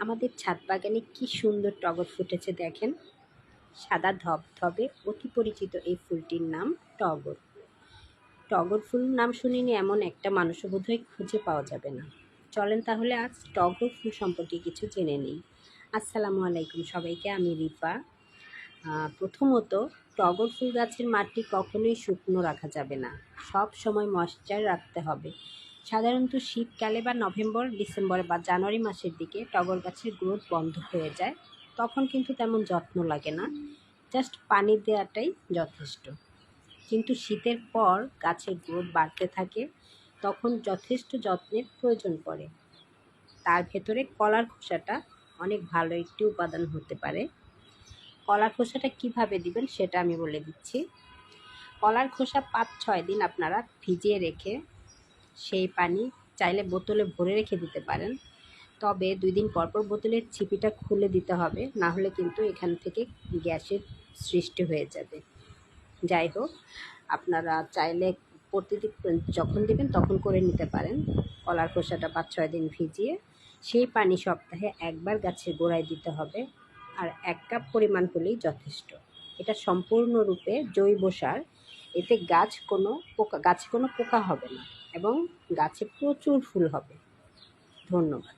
আমাদের ছাদ বাগানে কি সুন্দর টগর ফুটেছে দেখেন। সাদা ধবধবে অতি পরিচিত এই ফুলটির নাম টগর। টগর ফুল নাম শুনিনি এমন একটা মানুষও বোধহয় খুঁজে পাওয়া যাবে না। চলেন তাহলে আজ টগর ফুল সম্পর্কে কিছু জেনে নিই। আসসালামু আলাইকুম সবাইকে, আমি রিফা। প্রথমত, টগর ফুল গাছের মাটি কখনোই শুকনো রাখা যাবে না, সব সময় ময়েশ্চার রাখতে হবে। সাধারণত শীতকালে বা নভেম্বর, ডিসেম্বর বা জানুয়ারি মাসের দিকে টগর গাছের গ্রোথ বন্ধ হয়ে যায়। তখন কিন্তু তেমন যত্ন লাগে না, জাস্ট পানি দেওয়াটাই যথেষ্ট। কিন্তু শীতের পর গাছের গ্রোথ বাড়তে থাকে, তখন যথেষ্ট যত্নের প্রয়োজন পড়ে। তার ভেতরে কলার খোসাটা অনেক ভালো একটি উপাদান হতে পারে। কলার খোসাটা কিভাবে দিবেন সেটা আমি বলে দিচ্ছি। কলার খোসা 5-6 দিন আপনারা ভিজিয়ে রেখে সেই পানি চাইলে বোতলে ভরে রেখে দিতে পারেন। তবে 2 দিন পর পর বোতলের ছিপিটা খুলে দিতে হবে, না হলে কিন্তু এখান থেকে গ্যাসের সৃষ্টি হয়ে যাবে। যাই হোক, আপনারা চাইলে প্রতিদিন যখন দেবেন তখন করে নিতে পারেন। কলার খোসাটা 5-6 দিন ভিজিয়ে সেই পানি সপ্তাহে একবার গাছের গোড়ায় দিতে হবে, আর 1 কাপ পরিমাণ হলেই যথেষ্ট। এটা সম্পূর্ণরূপে জৈব সার। এতে গাছে কোনো পোকা হবে না এবং গাছে প্রচুর ফুল হবে। ধন্যবাদ।